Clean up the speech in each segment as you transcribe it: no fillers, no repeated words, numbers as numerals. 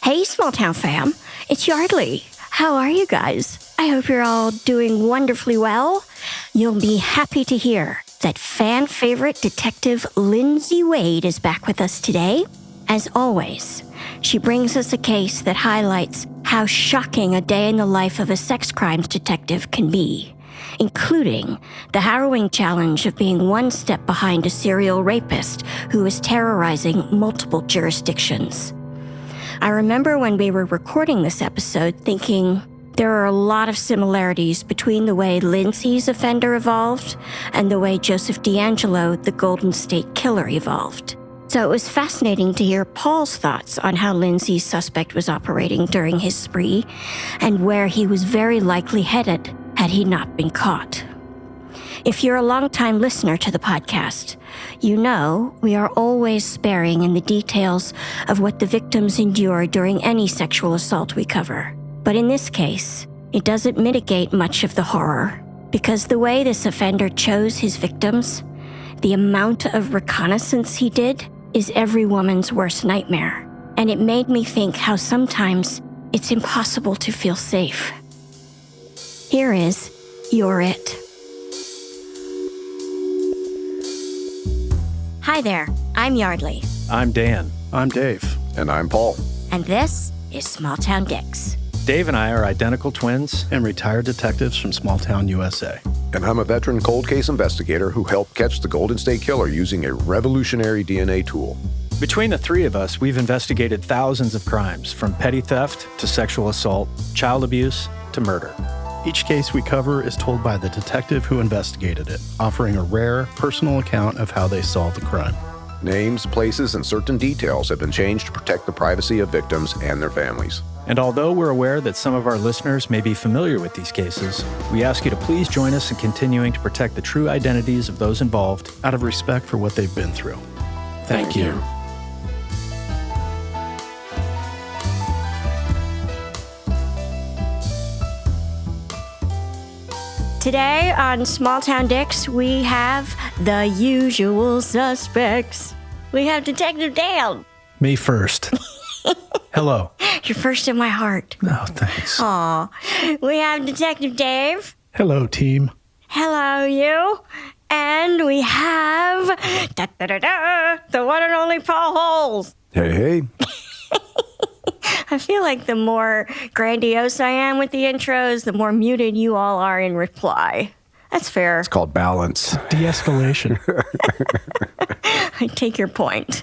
Hey, small town fam. It's Yardley. How are you guys? I hope you're all doing wonderfully well. You'll be happy to hear that fan favorite detective Lindsey Wade is back with us today. As always, she brings us a case that highlights how shocking a day in the life of a sex crimes detective can be, including the harrowing challenge of being one step behind a serial rapist who is terrorizing multiple jurisdictions. I remember when we were recording this episode thinking there are a lot of similarities between the way Lindsey's offender evolved and the way Joseph D'Angelo, the Golden State Killer, evolved. So it was fascinating to hear Paul's thoughts on how Lindsey's suspect was operating during his spree and where he was very likely headed had he not been caught. If you're a longtime listener to the podcast, you know we are always sparing in the details of what the victims endure during any sexual assault we cover. But in this case, it doesn't mitigate much of the horror, because the way this offender chose his victims, the amount of reconnaissance he did, is every woman's worst nightmare. And it made me think how sometimes it's impossible to feel safe. Here is You're It. Hi there, I'm Yardley. I'm Dan. I'm Dave. And I'm Paul. And this is Small Town Dicks. Dave and I are identical twins And retired detectives from small town USA. And I'm a veteran cold case investigator who helped catch the Golden State Killer using a revolutionary DNA tool. Between the three of us, we've investigated thousands of crimes, from petty theft to sexual assault, child abuse to murder. Each case we cover is told by the detective who investigated it, offering a rare, personal account of how they solved the crime. Names, places, and certain details have been changed to protect the privacy of victims and their families. And although we're aware that some of our listeners may be familiar with these cases, we ask you to please join us in continuing to protect the true identities of those involved Out of respect for what they've been through. Thank you. Today on Small Town Dicks, we have the usual suspects. We have Detective Dan. Me first. Hello. You're first in my heart. Oh, thanks. Aw. We have Detective Dave. Hello, team. Hello, you. And we have the one and only Paul Holes. Hey. I feel like the more grandiose I am with the intros, the more muted you all are in reply. That's fair. It's called balance. De-escalation. I take your point.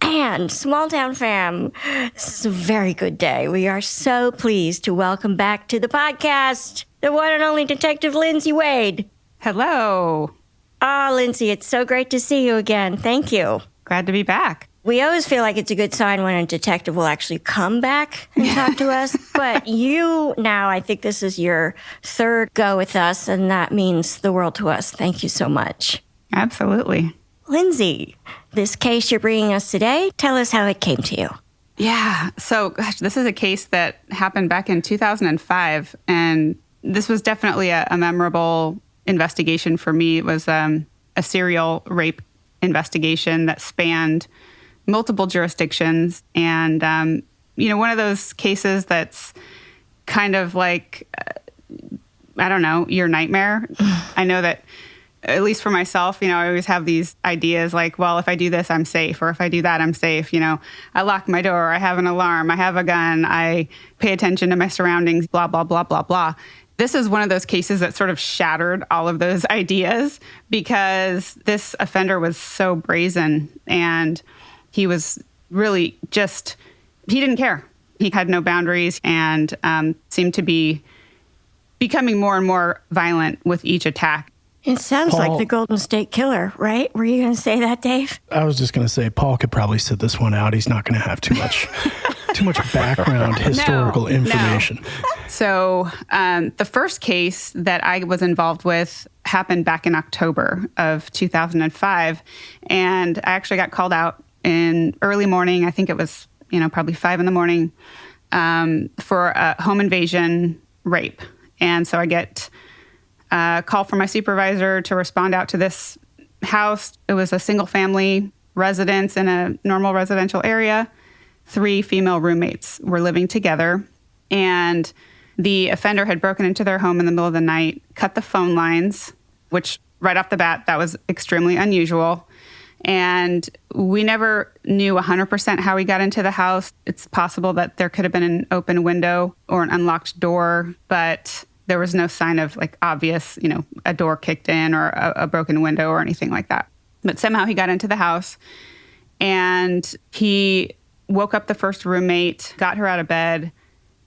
And small town fam, this is a very good day. We are so pleased to welcome back to the podcast the one and only Detective Lindsey Wade. Hello. Ah, Lindsey, it's so great to see you again. Thank you. Glad to be back. We always feel like it's a good sign when a detective will actually come back and talk to us. But you now, I think this is your third go with us, and that means the world to us. Thank you so much. Absolutely. Lindsey, this case you're bringing us today, tell us how it came to you. Yeah. So, gosh, this is a case that happened back in 2005. And this was definitely a memorable investigation for me. It was a serial rape investigation that spanned multiple jurisdictions. And, one of those cases that's kind of like, I don't know, your nightmare. I know that, at least for myself, I always have these ideas like, well, if I do this, I'm safe. Or if I do that, I'm safe. I lock my door. I have an alarm. I have a gun. I pay attention to my surroundings, blah, blah, blah, blah, blah. This is one of those cases that sort of shattered all of those ideas because this offender was so brazen and he was really he didn't care. He had no boundaries and seemed to be becoming more and more violent with each attack. It sounds Paul, like the Golden State Killer, right? Were you going to say that, Dave? I was just going to say, Paul could probably sit this one out. He's not going to have too much background historical information. No. So the first case that I was involved with happened back in October of 2005. And I actually got called out in early morning. I think it was, probably 5 a.m, for a home invasion rape. And so I get a call from my supervisor to respond out to this house. It was a single family residence in a normal residential area. 3 female roommates were living together, and the offender had broken into their home in the middle of the night, cut the phone lines, which right off the bat, that was extremely unusual. And we never knew 100% how he got into the house. It's possible that there could have been an open window or an unlocked door, but there was no sign of like obvious, a door kicked in or a broken window or anything like that. But somehow he got into the house and he woke up the first roommate, got her out of bed,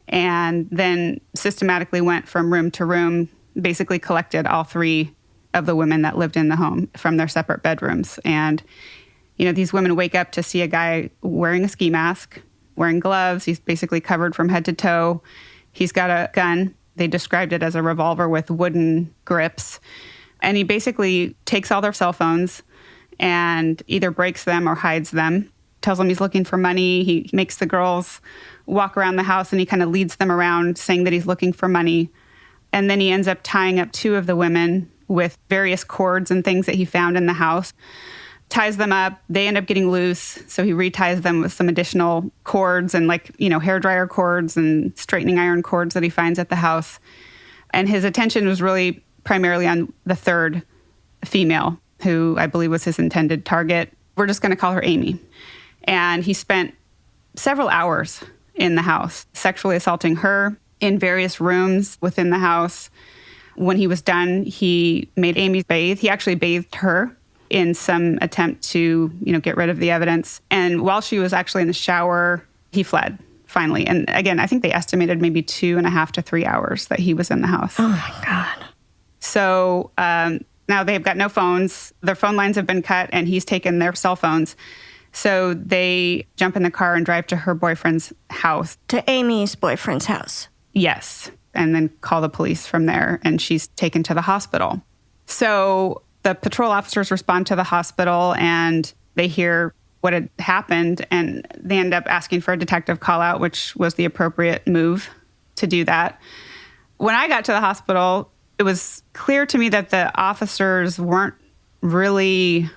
and then systematically went from room to room, basically collected all 3 of the women that lived in the home from their separate bedrooms. And, these women wake up to see a guy wearing a ski mask, wearing gloves. He's basically covered from head to toe. He's got a gun. They described it as a revolver with wooden grips. And he basically takes all their cell phones and either breaks them or hides them, tells them he's looking for money. He makes the girls walk around the house and he kind of leads them around saying that he's looking for money. And then he ends up tying up 2 of the women with various cords and things that he found in the house, ties them up. They end up getting loose. So he reties them with some additional cords and hairdryer cords and straightening iron cords that he finds at the house. And his attention was really primarily on the 3rd female, who I believe was his intended target. We're just going to call her Amy. And he spent several hours in the house, sexually assaulting her in various rooms within the house. When he was done, he made Amy bathe. He actually bathed her in some attempt to, get rid of the evidence. And while she was actually in the shower, he fled, finally. And again, I think they estimated maybe 2.5 to 3 hours that he was in the house. Oh, my God. So now they've got no phones. Their phone lines have been cut, and he's taken their cell phones. So they jump in the car and drive to her boyfriend's house. To Amy's boyfriend's house. Yes. And then call the police from there, and she's taken to the hospital. So the patrol officers respond to the hospital, and they hear what had happened, and they end up asking for a detective call-out, which was the appropriate move to do that. When I got to the hospital, it was clear to me that the officers weren't really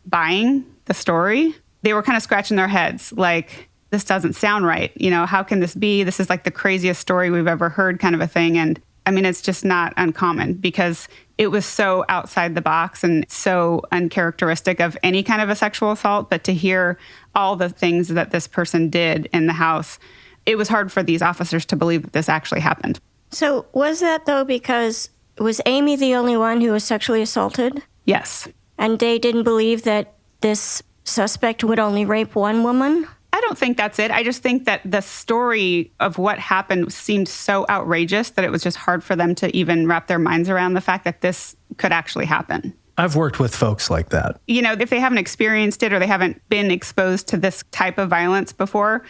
buying the story. They were kind of scratching their heads, like, this doesn't sound right. How can this be? This is like the craziest story we've ever heard kind of a thing. And I mean, it's just not uncommon because it was so outside the box and so uncharacteristic of any kind of a sexual assault. But to hear all the things that this person did in the house, it was hard for these officers to believe that this actually happened. So was that, though, because was Amy the only one who was sexually assaulted? Yes. And they didn't believe that this suspect would only rape one woman? I don't think that's it. I just think that the story of what happened seemed so outrageous that it was just hard for them to even wrap their minds around the fact that this could actually happen. I've worked with folks like that. If they haven't experienced it or they haven't been exposed to this type of violence before,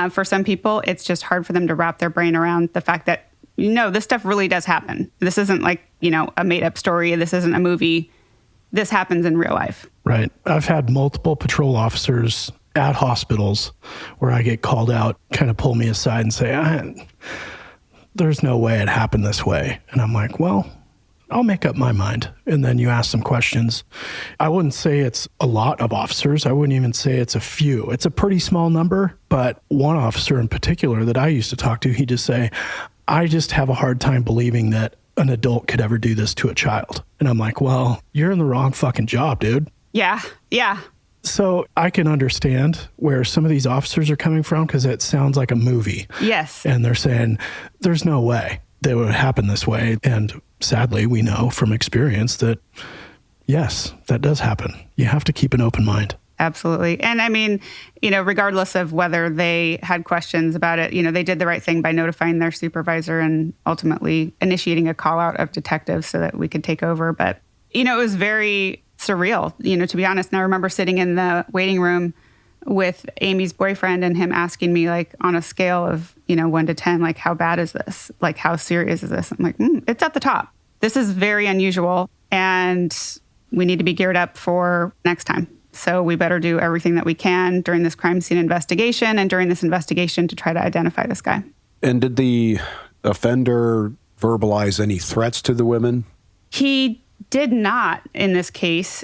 for some people, it's just hard for them to wrap their brain around the fact that, this stuff really does happen. This isn't like, a made-up story. This isn't a movie. This happens in real life. Right. I've had multiple patrol officers at hospitals where I get called out, kind of pull me aside and say, there's no way it happened this way. And I'm like, well, I'll make up my mind. And then you ask some questions. I wouldn't say it's a lot of officers. I wouldn't even say it's a few. It's a pretty small number. But one officer in particular that I used to talk to, he'd just say, I just have a hard time believing that an adult could ever do this to a child. And I'm like, well, you're in the wrong fucking job, dude. Yeah. So I can understand where some of these officers are coming from because it sounds like a movie. Yes. And they're saying, there's no way that would happen this way. And sadly, we know from experience that, yes, that does happen. You have to keep an open mind. Absolutely. And I mean, regardless of whether they had questions about it, they did the right thing by notifying their supervisor and ultimately initiating a call out of detectives so that we could take over. But, it was very surreal, to be honest. And I remember sitting in the waiting room with Amy's boyfriend and him asking me, like, on a scale of, 1 to 10, like, how bad is this? Like, how serious is this? I'm like, it's at the top. This is very unusual and we need to be geared up for next time. So we better do everything that we can during this crime scene investigation and during this investigation to try to identify this guy. And did the offender verbalize any threats to the women? He did not in this case.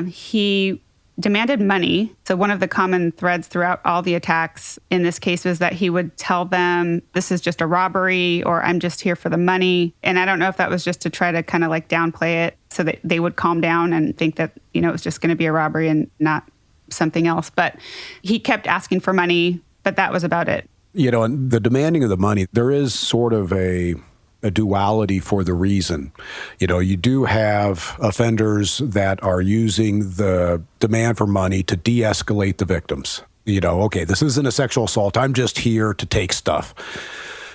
He demanded money. So one of the common threads throughout all the attacks in this case was that he would tell them, this is just a robbery, or I'm just here for the money. And I don't know if that was just to try to kind of like downplay it so that they would calm down and think that, you know, it was just going to be a robbery and not something else. But he kept asking for money, but that was about it. You know, and the demanding of the money, there is sort of a duality for the reason. You know, you do have offenders that are using the demand for money to de-escalate the victims. You know, okay, this isn't a sexual assault. I'm just here to take stuff.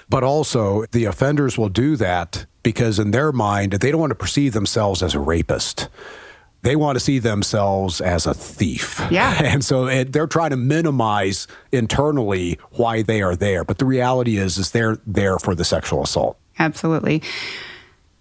But also, the offenders will do that because in their mind, they don't want to perceive themselves as a rapist. They want to see themselves as a thief. Yeah. And so they're trying to minimize internally why they are there. But the reality is they're there for the sexual assault. Absolutely.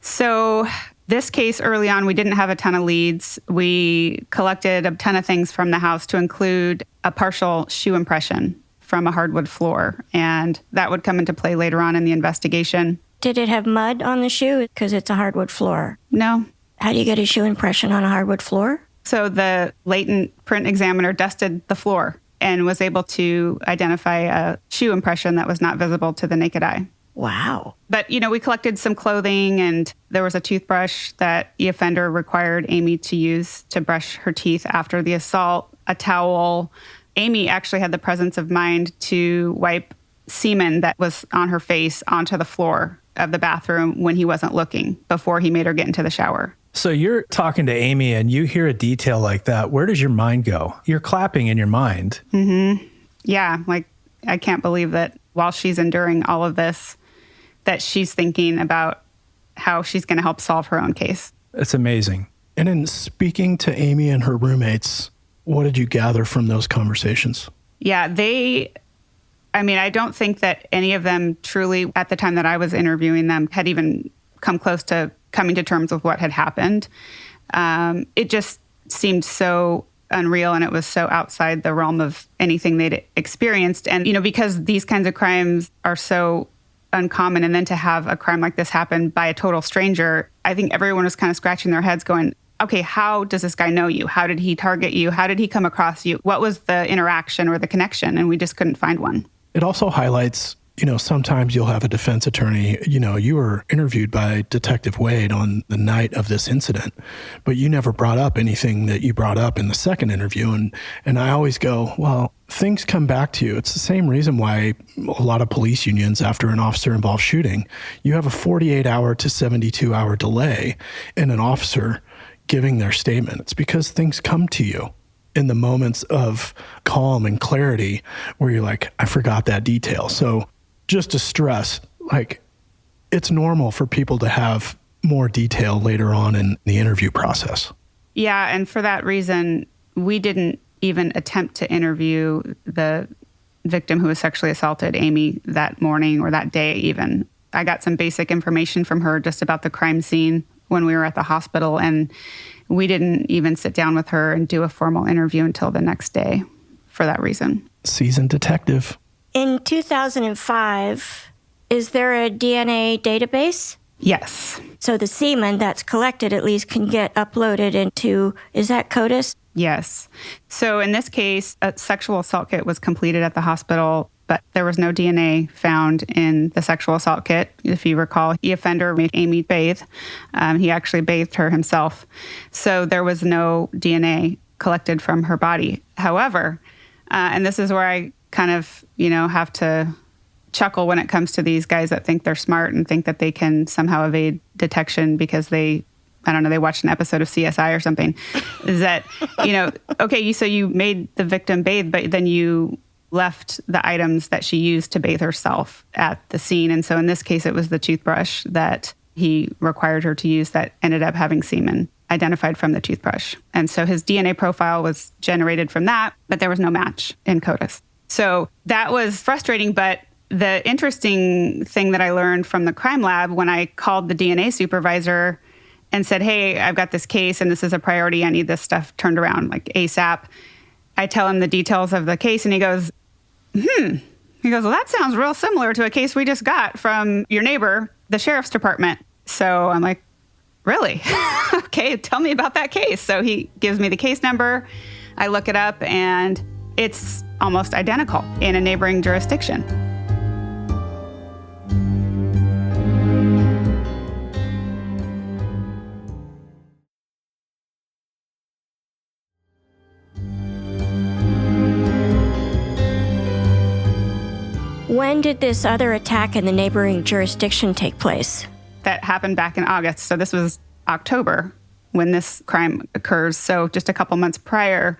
So this case early on, we didn't have a ton of leads. We collected a ton of things from the house to include a partial shoe impression from a hardwood floor. And that would come into play later on in the investigation. Did it have mud on the shoe? Because it's a hardwood floor. No. How do you get a shoe impression on a hardwood floor? So the latent print examiner dusted the floor and was able to identify a shoe impression that was not visible to the naked eye. Wow. But, you know, we collected some clothing, and there was a toothbrush that the offender required Amy to use to brush her teeth after the assault, a towel. Amy actually had the presence of mind to wipe semen that was on her face onto the floor of the bathroom when he wasn't looking before he made her get into the shower. So you're talking to Amy and you hear a detail like that. Where does your mind go? You're clapping in your mind. Mm-hmm. Yeah. Like, I can't believe that while she's enduring all of this, that she's thinking about how she's going to help solve her own case. It's amazing. And in speaking to Amy and her roommates, what did you gather from those conversations? Yeah, I don't think that any of them truly, at the time that I was interviewing them, had even come close to coming to terms with what had happened. It just seemed so unreal, and it was so outside the realm of anything they'd experienced. And, you know, because these kinds of crimes are so uncommon, and then to have a crime like this happen by a total stranger, I think everyone was kind of scratching their heads going, okay, how does this guy know you? How did he target you? How did he come across you? What was the interaction or the connection? And we just couldn't find one. It also highlights, you know, sometimes you'll have a defense attorney, you know, you were interviewed by Detective Wade on the night of this incident, but you never brought up anything that you brought up in the second interview. And I always go, well, things come back to you. It's the same reason why a lot of police unions, after an officer-involved shooting, you have a 48-hour to 72-hour delay in an officer giving their statement. It's because things come to you in the moments of calm and clarity where you're like, I forgot that detail. So just to stress, like, it's normal for people to have more detail later on in the interview process. Yeah, and for that reason, we didn't even attempt to interview the victim who was sexually assaulted, Amy, that morning or that day even. I got some basic information from her just about the crime scene when we were at the hospital, and we didn't even sit down with her and do a formal interview until the next day for that reason. Seasoned detective. In 2005, is there a DNA database? Yes. So the semen that's collected at least can get uploaded into, is that CODIS? Yes. So in this case, a sexual assault kit was completed at the hospital, but there was no DNA found in the sexual assault kit. If you recall, the offender made Amy bathe. He actually bathed her himself. So there was no DNA collected from her body. However, and this is where I kind of, you know, have to chuckle when it comes to these guys that think they're smart and think that they can somehow evade detection because they watched an episode of CSI or something, is that, you know, okay, so you made the victim bathe, but then you left the items that she used to bathe herself at the scene. And so in this case, it was the toothbrush that he required her to use that ended up having semen identified from the toothbrush. And so his DNA profile was generated from that, but there was no match in CODIS. So that was frustrating, but the interesting thing that I learned from the crime lab when I called the DNA supervisor and said, hey, I've got this case and this is a priority. I need this stuff turned around like ASAP. I tell him the details of the case and he goes, He goes, well, that sounds real similar to a case we just got from your neighbor, the sheriff's department. So I'm like, really? Okay, tell me about that case. So he gives me the case number. I look it up, and it's almost identical in a neighboring jurisdiction. When did this other attack in the neighboring jurisdiction take place? That happened back in August. So this was October when this crime occurs. So just a couple months prior,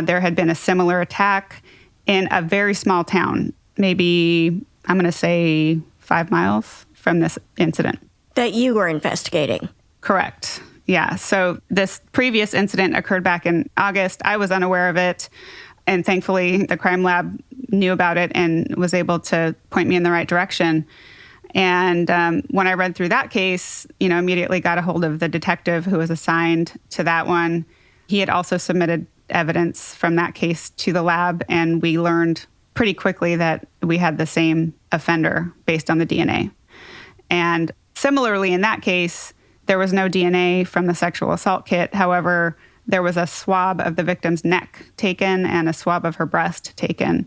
there had been a similar attack in a very small town, maybe, I'm going to say 5 miles from this incident. That you were investigating? Correct. Yeah. So this previous incident occurred back in August. I was unaware of it. And thankfully, the crime lab knew about it and was able to point me in the right direction. And when I read through that case, immediately got a hold of the detective who was assigned to that one. He had also submitted evidence from that case to the lab, and we learned pretty quickly that we had the same offender based on the DNA. And similarly, in that case, there was no DNA from the sexual assault kit. However, there was a swab of the victim's neck taken and a swab of her breast taken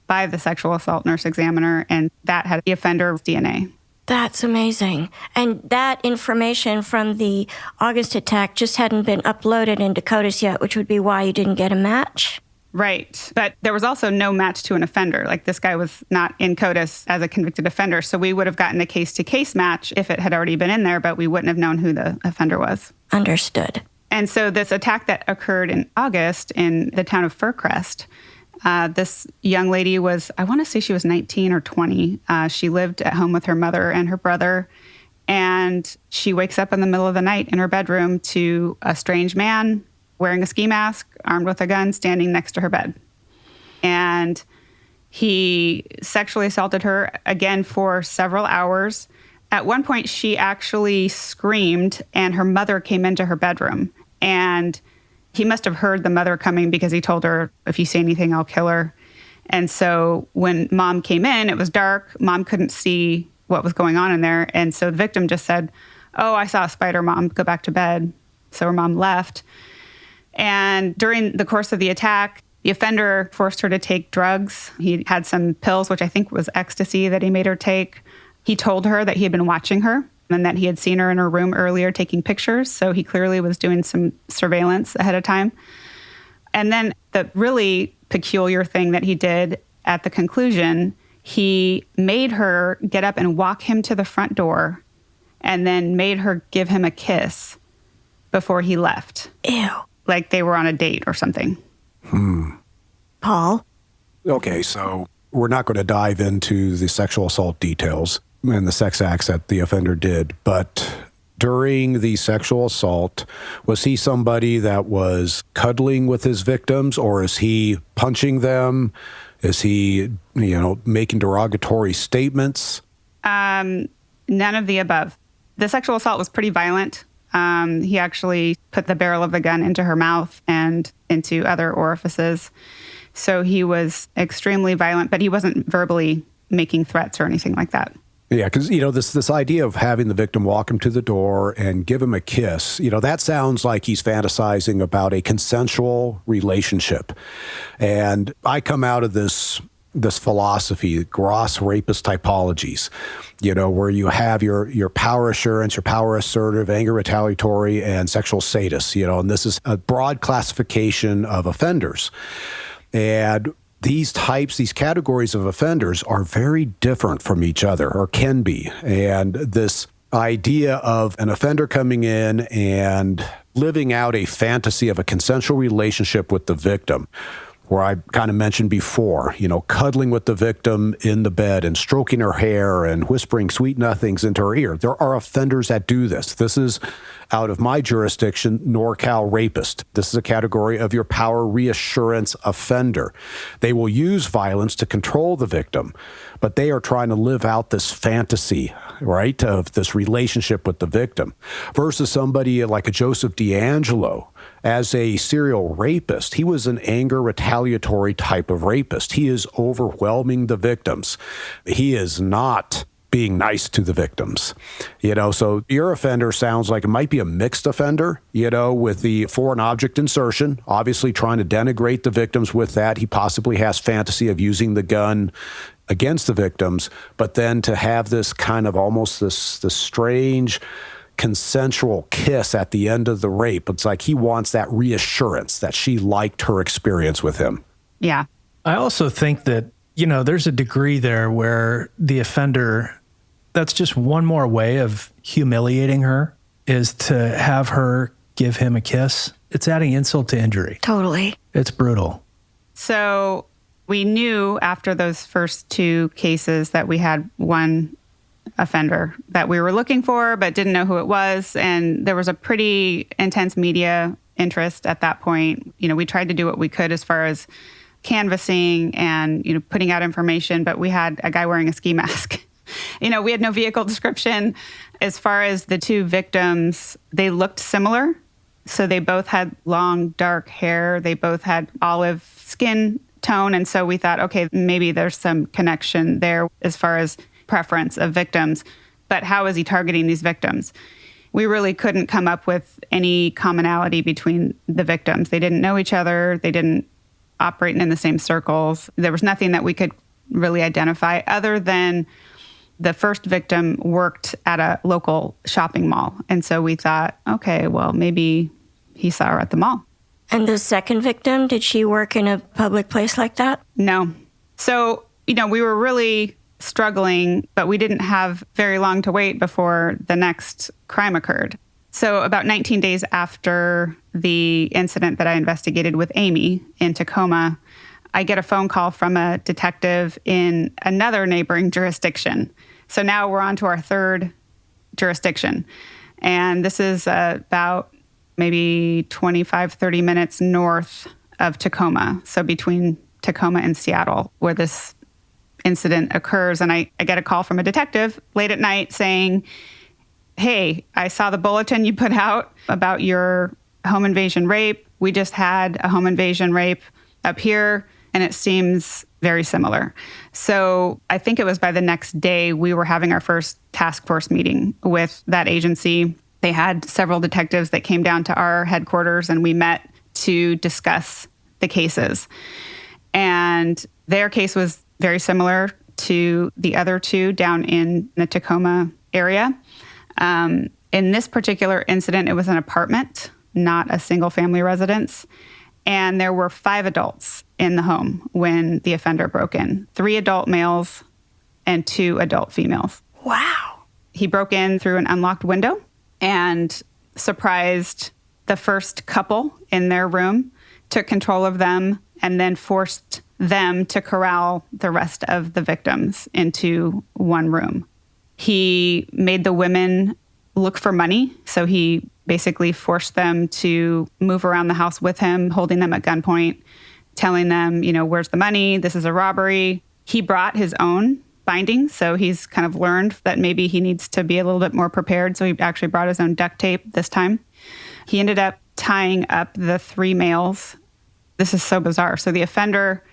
by the sexual assault nurse examiner, and that had the offender's DNA. That's amazing. And that information from the August attack just hadn't been uploaded into CODIS yet, which would be why you didn't get a match? Right. But there was also no match to an offender. Like, this guy was not in CODIS as a convicted offender, so we would have gotten a case-to-case match if it had already been in there, but we wouldn't have known who the offender was. Understood. And so this attack that occurred in August in the town of Fircrest, this young lady was, I want to say she was 19 or 20. She lived at home with her mother and her brother. And she wakes up in the middle of the night in her bedroom to a strange man wearing a ski mask, armed with a gun, standing next to her bed. And he sexually assaulted her again for several hours. At one point, she actually screamed, and her mother came into her bedroom. And he must have heard the mother coming because he told her, if you say anything, I'll kill her. And so when mom came in, it was dark. Mom couldn't see what was going on in there. And so the victim just said, "Oh, I saw a spider, Mom. Go back to bed." So her mom left. And during the course of the attack, the offender forced her to take drugs. He had some pills, which I think was ecstasy, that he made her take. He told her that he had been watching her and that he had seen her in her room earlier taking pictures. So he clearly was doing some surveillance ahead of time. And then the really peculiar thing that he did at the conclusion, he made her get up and walk him to the front door and then made her give him a kiss before he left. Ew. Like they were on a date or something. Paul? Okay, so we're not going to dive into the sexual assault details and the sex acts that the offender did, but during the sexual assault, was he somebody that was cuddling with his victims, or is he punching them? Is he, making derogatory statements? None of the above. The sexual assault was pretty violent. He actually put the barrel of the gun into her mouth and into other orifices. So he was extremely violent, but he wasn't verbally making threats or anything like that. Yeah, because, this idea of having the victim walk him to the door and give him a kiss, that sounds like he's fantasizing about a consensual relationship. And I come out of this philosophy, gross rapist typologies, where you have your power assurance, your power assertive, anger retaliatory, and sexual sadist, and this is a broad classification of offenders. And these categories of offenders are very different from each other, or can be. And this idea of an offender coming in and living out a fantasy of a consensual relationship with the victim, where I kind of mentioned before, cuddling with the victim in the bed and stroking her hair and whispering sweet nothings into her ear. There are offenders that do this. This is out of my jurisdiction, NorCal rapist. This is a category of your power reassurance offender. They will use violence to control the victim, but they are trying to live out this fantasy, right, of this relationship with the victim, versus somebody like a Joseph D'Angelo. As a serial rapist, he was an anger retaliatory type of rapist. He is overwhelming the victims. He is not being nice to the victims. So your offender sounds like it might be a mixed offender, with the foreign object insertion, obviously trying to denigrate the victims with that. He possibly has fantasy of using the gun against the victims, but then to have this kind of almost this strange consensual kiss at the end of the rape. It's like he wants that reassurance that she liked her experience with him. Yeah. I also think that, there's a degree there where the offender, that's just one more way of humiliating her, is to have her give him a kiss. It's adding insult to injury. Totally. It's brutal. So we knew after those first two cases that we had one offender that we were looking for, but didn't know who it was. And there was a pretty intense media interest at that point. We tried to do what we could as far as canvassing and, putting out information, but we had a guy wearing a ski mask. We had no vehicle description. As far as the two victims, they looked similar. So they both had long, dark hair. They both had olive skin tone. And so we thought, okay, maybe there's some connection there as far as preference of victims. But how is he targeting these victims? We really couldn't come up with any commonality between the victims. They didn't know each other. They didn't operate in the same circles. There was nothing that we could really identify other than the first victim worked at a local shopping mall. And so we thought, okay, well, maybe he saw her at the mall. And the second victim, did she work in a public place like that? No. So, we were really struggling, but we didn't have very long to wait before the next crime occurred. So about 19 days after the incident that I investigated with Amy in Tacoma, I get a phone call from a detective in another neighboring jurisdiction. So now we're on to our third jurisdiction. And this is about maybe 25, 30 minutes north of Tacoma. So between Tacoma and Seattle, where this incident occurs. And I get a call from a detective late at night saying, hey, I saw the bulletin you put out about your home invasion rape. We just had a home invasion rape up here, and it seems very similar. So I think it was by the next day we were having our first task force meeting with that agency. They had several detectives that came down to our headquarters, and we met to discuss the cases. And their case was very similar to the other two down in the Tacoma area. In this particular incident, it was an apartment, not a single family residence. And there were 5 adults in the home when the offender broke in, 3 adult males and 2 adult females. Wow. He broke in through an unlocked window and surprised the first couple in their room, took control of them, and then forced them to corral the rest of the victims into one room. He made the women look for money. So he basically forced them to move around the house with him, holding them at gunpoint, telling them, where's the money? This is a robbery. He brought his own bindings. So he's kind of learned that maybe he needs to be a little bit more prepared. So he actually brought his own duct tape this time. He ended up tying up the 3 males. This is so bizarre. So the offender,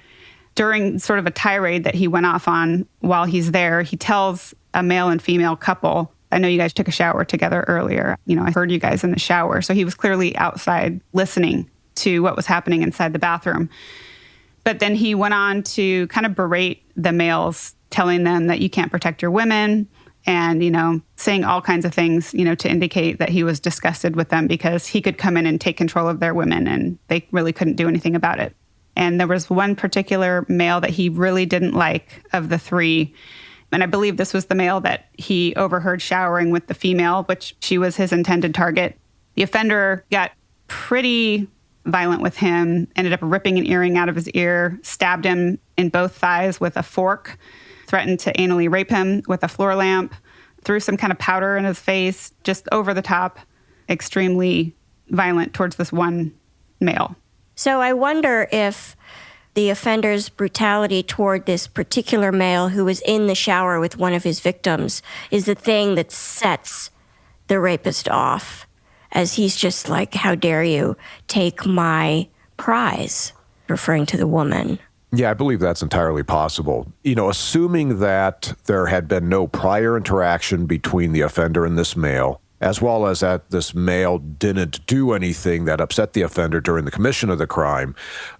during sort of a tirade that he went off on while he's there, he tells a male and female couple, I know you guys took a shower together earlier. I heard you guys in the shower. So he was clearly outside listening to what was happening inside the bathroom. But then he went on to kind of berate the males, telling them that you can't protect your women and, saying all kinds of things, to indicate that he was disgusted with them because he could come in and take control of their women and they really couldn't do anything about it. And there was one particular male that he really didn't like of the 3. And I believe this was the male that he overheard showering with the female, which she was his intended target. The offender got pretty violent with him, ended up ripping an earring out of his ear, stabbed him in both thighs with a fork, threatened to anally rape him with a floor lamp, threw some kind of powder in his face, just over the top, extremely violent towards this one male. So I wonder if the offender's brutality toward this particular male who was in the shower with one of his victims is the thing that sets the rapist off, as he's just like, how dare you take my prize, referring to the woman. Yeah, I believe that's entirely possible. Assuming that there had been no prior interaction between the offender and this male, as well as that this male didn't do anything that upset the offender during the commission of the crime,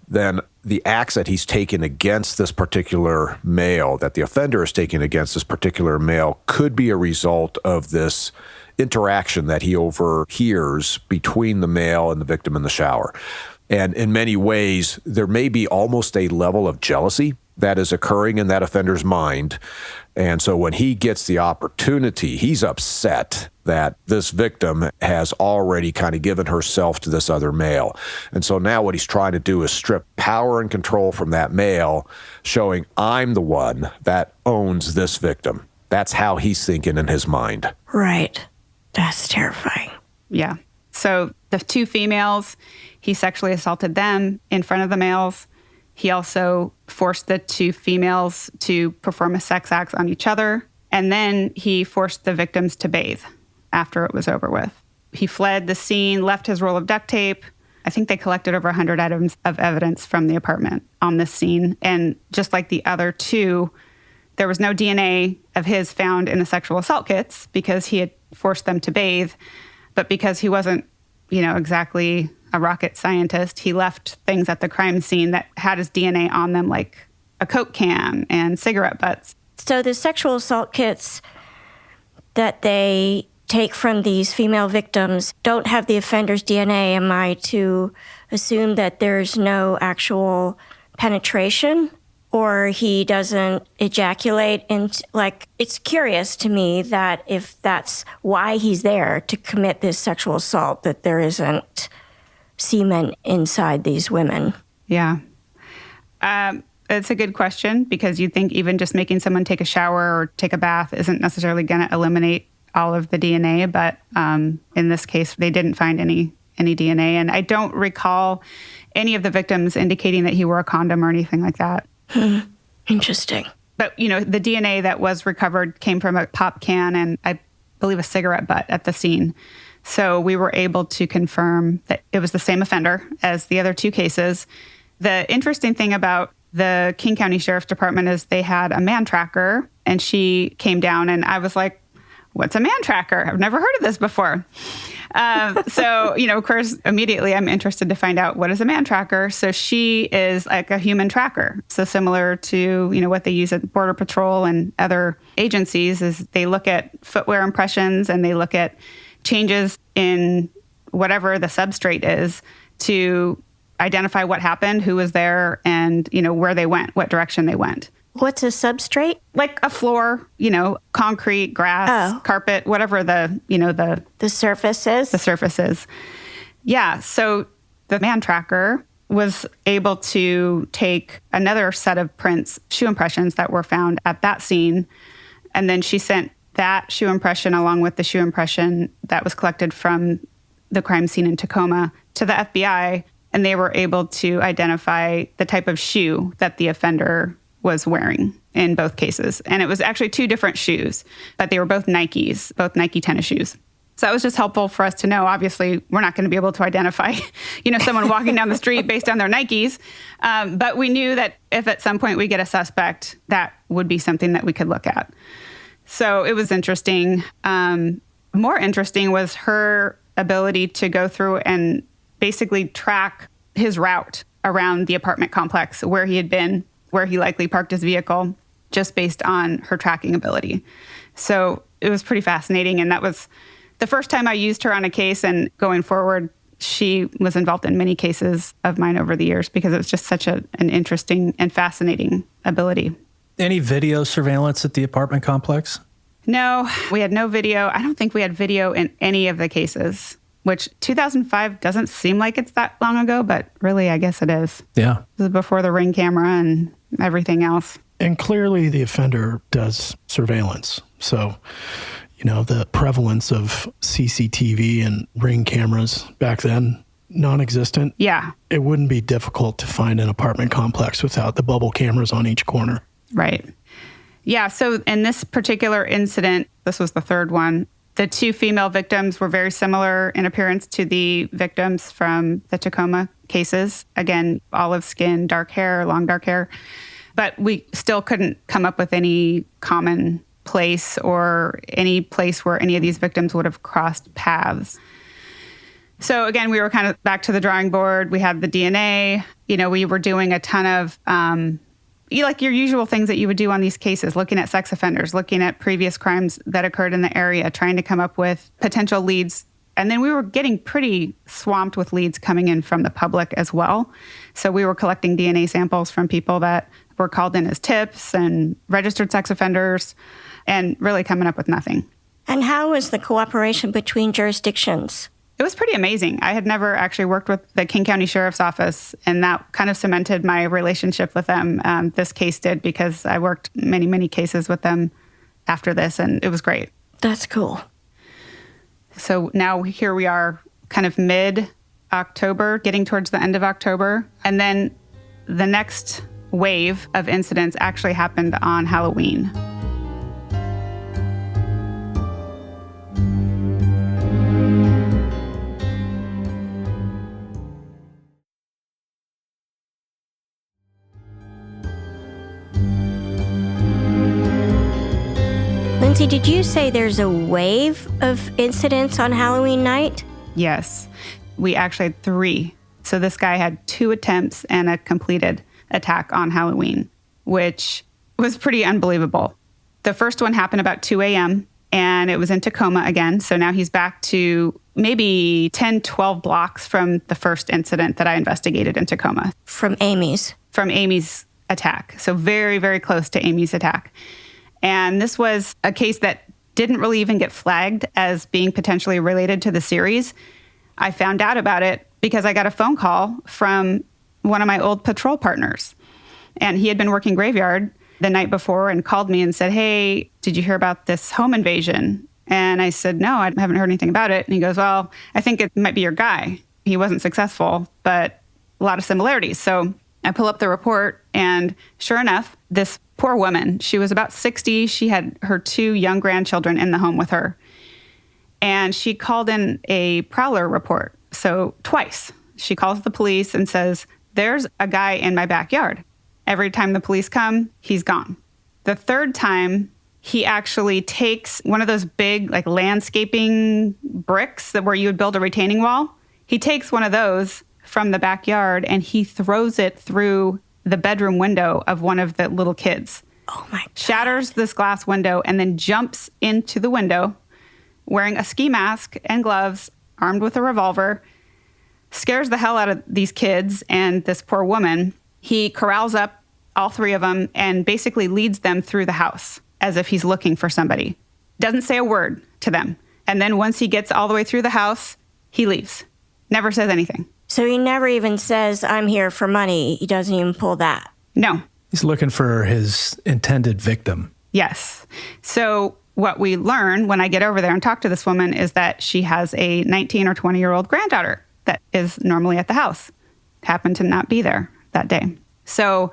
then the acts that he's taken against this particular male, that the offender is taking against this particular male, could be a result of this interaction that he overhears between the male and the victim in the shower. And in many ways, there may be almost a level of jealousy that is occurring in that offender's mind. And so when he gets the opportunity, he's upset that this victim has already kind of given herself to this other male. And so now what he's trying to do is strip power and control from that male, showing I'm the one that owns this victim. That's how he's thinking in his mind. Right. That's terrifying. Yeah. So the two females, he sexually assaulted them in front of the males. He also forced the two females to perform a sex act on each other. And then he forced the victims to bathe after it was over with. He fled the scene, left his roll of duct tape. I think they collected over 100 items of evidence from the apartment on this scene. And just like the other two, there was no DNA of his found in the sexual assault kits because he had forced them to bathe. But because he wasn't, exactly a rocket scientist, he left things at the crime scene that had his DNA on them, like a Coke can and cigarette butts. So the sexual assault kits that they take from these female victims don't have the offender's DNA. Am I to assume that there's no actual penetration? Or he doesn't ejaculate? And it's curious to me that if that's why he's there to commit this sexual assault, that there isn't semen inside these women. Yeah. It's a good question because you'd think even just making someone take a shower or take a bath isn't necessarily going to eliminate all of the DNA. But in this case, they didn't find any DNA. And I don't recall any of the victims indicating that he wore a condom or anything like that. Interesting. But, the DNA that was recovered came from a pop can and I believe a cigarette butt at the scene. So we were able to confirm that it was the same offender as the other two cases. The interesting thing about the King County Sheriff's Department is they had a man tracker and she came down and I was like, what's a man tracker? I've never heard of this before. So, of course, immediately I'm interested to find out what is a man tracker. So she is like a human tracker. So similar to, what they use at Border Patrol and other agencies is they look at footwear impressions and they look at changes in whatever the substrate is to identify what happened, who was there, and, where they went, what direction they went. What's a substrate? Like a floor, concrete, grass, carpet, whatever the surface is. The surface is. Yeah. So the man tracker was able to take another set of prints, shoe impressions that were found at that scene. And then she sent that shoe impression along with the shoe impression that was collected from the crime scene in Tacoma to the FBI. And they were able to identify the type of shoe that the offender was wearing in both cases. And it was actually two different shoes, but they were both Nikes, both Nike tennis shoes. So that was just helpful for us to know. Obviously, we're not going to be able to identify, someone walking down the street based on their Nikes. But we knew that if at some point we get a suspect, that would be something that we could look at. So it was interesting. More interesting was her ability to go through and basically track his route around the apartment complex, where he had been, where he likely parked his vehicle, just based on her tracking ability. So it was pretty fascinating. And that was the first time I used her on a case. And going forward, she was involved in many cases of mine over the years because it was just such an interesting and fascinating ability. Any video surveillance at the apartment complex? No, we had no video. I don't think we had video in any of the cases, which 2005 doesn't seem like it's that long ago, but really, I guess it is. Yeah. This is before the Ring camera and everything else. And clearly the offender does surveillance. So, the prevalence of CCTV and Ring cameras back then, non-existent. Yeah. It wouldn't be difficult to find an apartment complex without the bubble cameras on each corner. Right. Yeah. So in this particular incident, this was the third one, the two female victims were very similar in appearance to the victims from the Tacoma cases. Again, olive skin, dark hair, long dark hair. But we still couldn't come up with any common place or any place where any of these victims would have crossed paths. So again, we were kind of back to the drawing board. We had the DNA. We were doing a ton of like your usual things that you would do on these cases, looking at sex offenders, looking at previous crimes that occurred in the area, trying to come up with potential leads. And then we were getting pretty swamped with leads coming in from the public as well. So we were collecting DNA samples from people that were called in as tips and registered sex offenders and really coming up with nothing. And how was the cooperation between jurisdictions? It was pretty amazing. I had never actually worked with the King County Sheriff's Office, and that kind of cemented my relationship with them. This case did, because I worked many, many cases with them after this, and it was great. That's cool. So now here we are kind of mid-October, getting towards the end of October. And then the next wave of incidents actually happened on Halloween. Lindsey, did you say there's a wave of incidents on Halloween night? Yes. We actually had 3. So this guy had 2 attempts and a completed attack on Halloween, which was pretty unbelievable. The first one happened about 2 a.m., and it was in Tacoma again. So now he's back to maybe 10, 12 blocks from the first incident that I investigated in Tacoma. From Amy's attack. So very, very close to Amy's attack. And this was a case that didn't really even get flagged as being potentially related to the series. I found out about it because I got a phone call from one of my old patrol partners. And he had been working graveyard the night before and called me and said, "Hey, did you hear about this home invasion?" And I said, "No, I haven't heard anything about it." And he goes, "Well, I think it might be your guy. He wasn't successful, but a lot of similarities." So I pull up the report, and sure enough, this poor woman, she was about 60. She had her 2 young grandchildren in the home with her. And she called in a prowler report. So twice, she calls the police and says, "There's a guy in my backyard. Every time the police come, he's gone." The third time, he actually takes one of those big like landscaping bricks where you would build a retaining wall. He takes one of those from the backyard and he throws it through the bedroom window of one of the little kids. Oh my God. Shatters this glass window and then jumps into the window wearing a ski mask and gloves, armed with a revolver, scares the hell out of these kids and this poor woman. He corrals up all 3 of them and basically leads them through the house as if he's looking for somebody. Doesn't say a word to them. And then once he gets all the way through the house, he leaves. Never says anything. So he never even says, "I'm here for money." He doesn't even pull that. No. He's looking for his intended victim. Yes. So what we learn when I get over there and talk to this woman is that she has a 19 or 20-year-old granddaughter that is normally at the house. Happened to not be there that day. So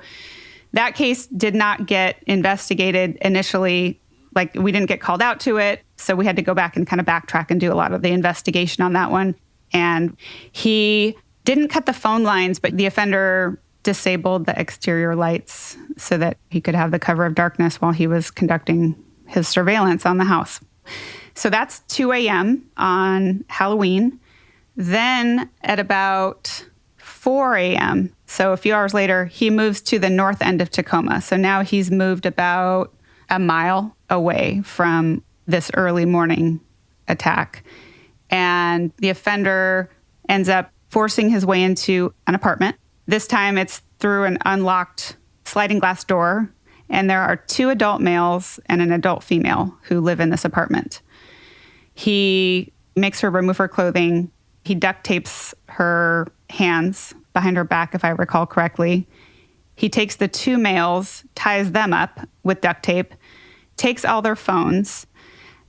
that case did not get investigated initially. Like, we didn't get called out to it. So we had to go back and kind of backtrack and do a lot of the investigation on that one. And he didn't cut the phone lines, but the offender disabled the exterior lights so that he could have the cover of darkness while he was conducting his surveillance on the house. So that's 2 a.m. on Halloween. Then at about 4 a.m., so a few hours later, he moves to the north end of Tacoma. So now he's moved about a mile away from this early morning attack. And the offender ends up forcing his way into an apartment. This time it's through an unlocked sliding glass door. And there are 2 adult males and an adult female who live in this apartment. He makes her remove her clothing. He duct tapes her hands behind her back, if I recall correctly. He takes the 2 males, ties them up with duct tape, takes all their phones,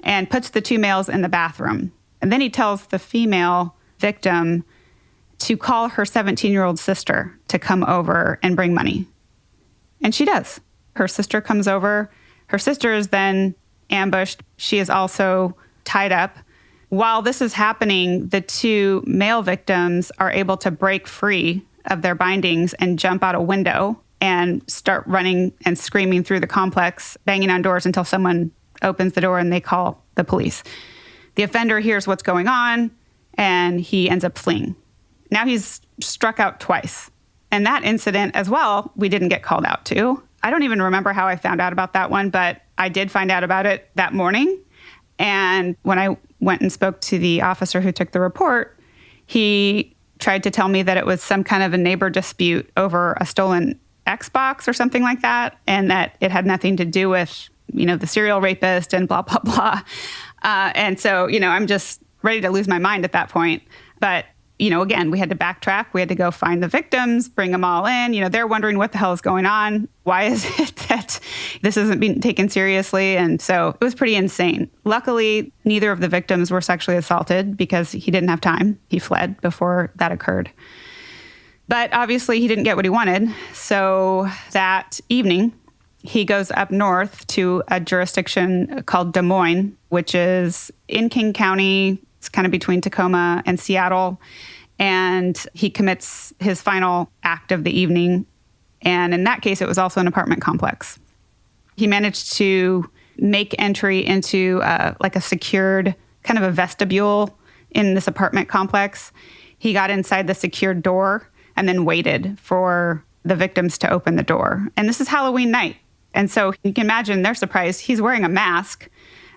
and puts the 2 males in the bathroom. And then he tells the female victim to call her 17-year-old sister to come over and bring money. And she does. Her sister comes over. Her sister is then ambushed. She is also tied up. While this is happening, the two male victims are able to break free of their bindings and jump out a window and start running and screaming through the complex, banging on doors until someone opens the door and they call the police. The offender hears what's going on and he ends up fleeing. Now he's struck out twice. And that incident as well, we didn't get called out to. I don't even remember how I found out about that one, but I did find out about it that morning. And when I went and spoke to the officer who took the report, he tried to tell me that it was some kind of a neighbor dispute over a stolen Xbox or something like that, and that it had nothing to do with, the serial rapist and blah, blah, blah. And so, I'm just ready to lose my mind at that point. But, again, we had to backtrack. We had to go find the victims, bring them all in. They're wondering what the hell is going on. Why is it that this isn't being taken seriously? And so it was pretty insane. Luckily, neither of the victims were sexually assaulted because he didn't have time. He fled before that occurred. But obviously, he didn't get what he wanted. So that evening, he goes up north to a jurisdiction called Des Moines, which is in King County. It's kind of between Tacoma and Seattle. And he commits his final act of the evening. And in that case, it was also an apartment complex. He managed to make entry into a secured kind of a vestibule in this apartment complex. He got inside the secured door and then waited for the victims to open the door. And this is Halloween night. And so you can imagine their surprise. He's wearing a mask.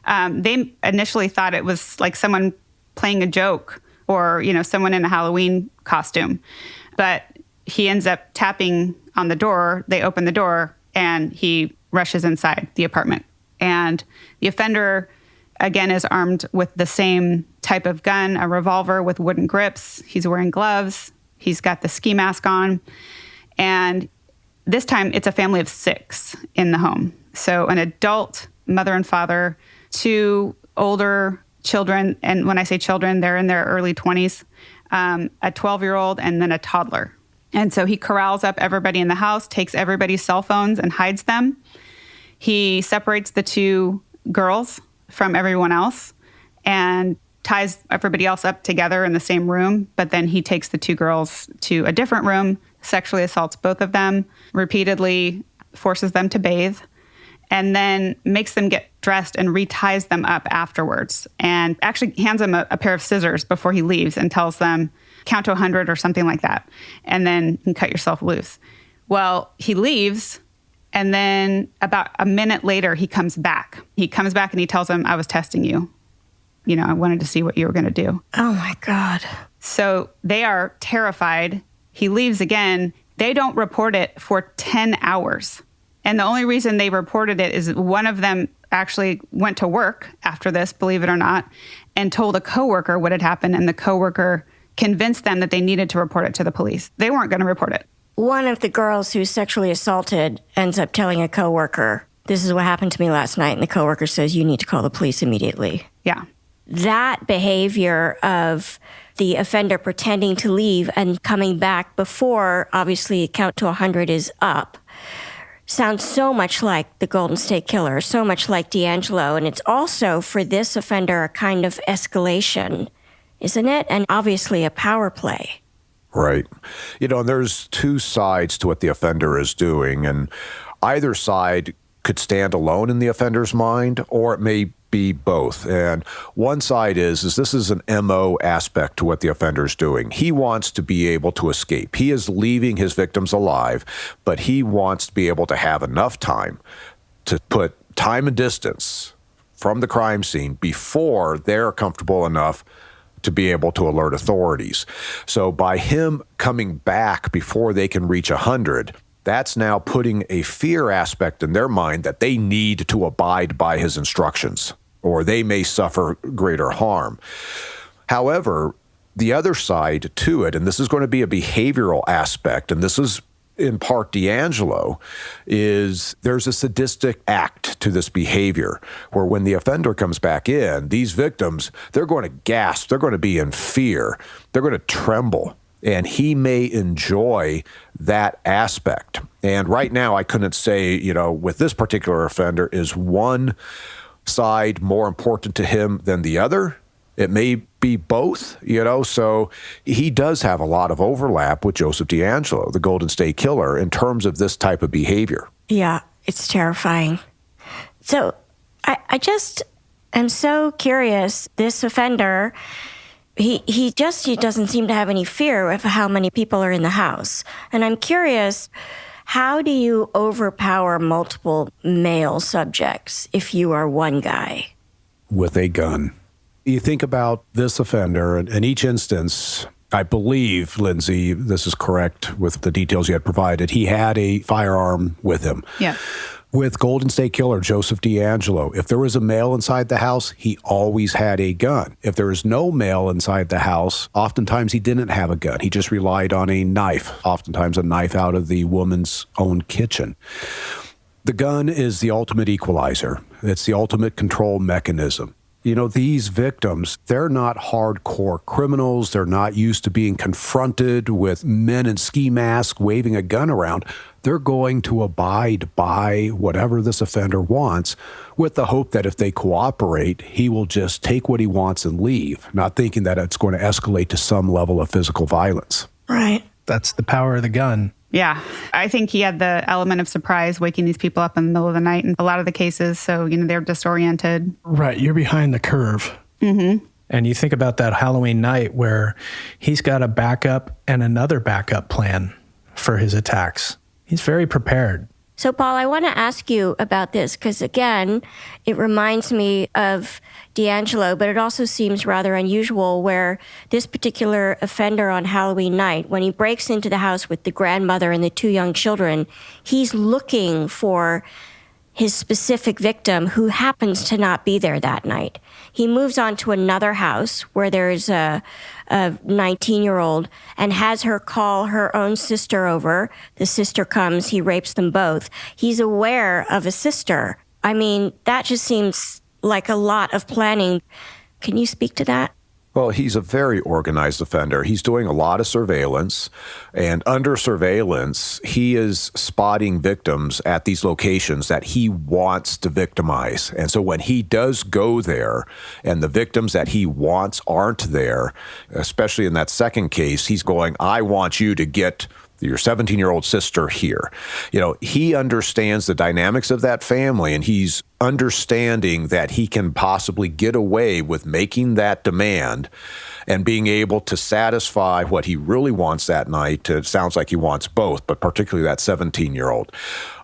They initially thought it was like someone playing a joke or, someone in a Halloween costume. But he ends up tapping on the door. They open the door and he rushes inside the apartment. And the offender, again, is armed with the same type of gun, a revolver with wooden grips. He's wearing gloves. He's got the ski mask on. And this time, it's a family of 6 in the home. So an adult, mother and father, 2 older children. And when I say children, they're in their early 20s, a 12-year-old and then a toddler. And so he corrals up everybody in the house, takes everybody's cell phones and hides them. He separates the 2 girls from everyone else and ties everybody else up together in the same room. But then he takes the 2 girls to a different room, sexually assaults both of them, repeatedly forces them to bathe, and then makes them get dressed and reties them up afterwards. And actually hands them a pair of scissors before he leaves and tells them, count to 100 or something like that, and then you can cut yourself loose. Well, he leaves, and then about a minute later, he comes back. He comes back and he tells them, I was testing you. I wanted to see what you were going to do. Oh, my God. So they are terrified. He leaves again. They don't report it for 10 hours. And the only reason they reported it is one of them actually went to work after this, believe it or not, and told a coworker what had happened. And the coworker convinced them that they needed to report it to the police. They weren't going to report it. One of the girls who's sexually assaulted ends up telling a coworker, this is what happened to me last night. And the coworker says, you need to call the police immediately. Yeah. That behavior of the offender pretending to leave and coming back before, obviously, count to 100 is up, sounds so much like the Golden State Killer, so much like D'Angelo. And it's also, for this offender, a kind of escalation, isn't it? And obviously a power play. Right. And there's 2 sides to what the offender is doing, and either side could stand alone in the offender's mind, or it may be both. And one side is this is an MO aspect to what the offender's doing. He wants to be able to escape. He is leaving his victims alive, but he wants to be able to have enough time to put time and distance from the crime scene before they're comfortable enough to be able to alert authorities. So by him coming back before they can reach 100, that's now putting a fear aspect in their mind that they need to abide by his instructions, or they may suffer greater harm. However, the other side to it, and this is going to be a behavioral aspect, and this is in part D'Angelo, is there's a sadistic act to this behavior where when the offender comes back in, these victims, they're going to gasp, they're going to be in fear, they're going to tremble. And he may enjoy that aspect. And right now, I couldn't say, with this particular offender, is one side more important to him than the other? It may be both, so he does have a lot of overlap with Joseph DeAngelo, the Golden State Killer, in terms of this type of behavior. Yeah, it's terrifying. So I just am so curious. This offender, he doesn't seem to have any fear of how many people are in the house. And I'm curious, how do you overpower multiple male subjects if you are one guy? With a gun. You think about this offender, and in each instance, I believe, Lindsey, this is correct with the details you had provided, he had a firearm with him. Yeah. With Golden State Killer Joseph DeAngelo, if there was a male inside the house, he always had a gun. If there was no male inside the house, oftentimes he didn't have a gun. He just relied on a knife, oftentimes a knife out of the woman's own kitchen. The gun is the ultimate equalizer. It's the ultimate control mechanism. These victims, they're not hardcore criminals. They're not used to being confronted with men in ski masks waving a gun around. They're going to abide by whatever this offender wants with the hope that if they cooperate, he will just take what he wants and leave, not thinking that it's going to escalate to some level of physical violence. Right. That's the power of the gun. Yeah. I think he had the element of surprise waking these people up in the middle of the night in a lot of the cases. So, they're disoriented. Right. You're behind the curve. Mm-hmm. And you think about that Halloween night where he's got a backup and another backup plan for his attacks. He's very prepared. So, Paul, I want to ask you about this because, again, it reminds me of DeAngelo, but it also seems rather unusual where this particular offender on Halloween night, when he breaks into the house with the grandmother and the two young children, he's looking for his specific victim who happens to not be there that night. He moves on to another house where there's a 19-year-old and has her call her own sister over. The sister comes, he rapes them both. He's aware of a sister. I mean, that just seems like a lot of planning. Can you speak to that? Well, he's a very organized offender. He's doing a lot of surveillance, and under surveillance, he is spotting victims at these locations that he wants to victimize. And so when he does go there and the victims that he wants aren't there, especially in that second case, he's going, I want you to get your 17-year-old sister here. He understands the dynamics of that family, and he's understanding that he can possibly get away with making that demand and being able to satisfy what he really wants that night. It sounds like he wants both, but particularly that 17-year-old.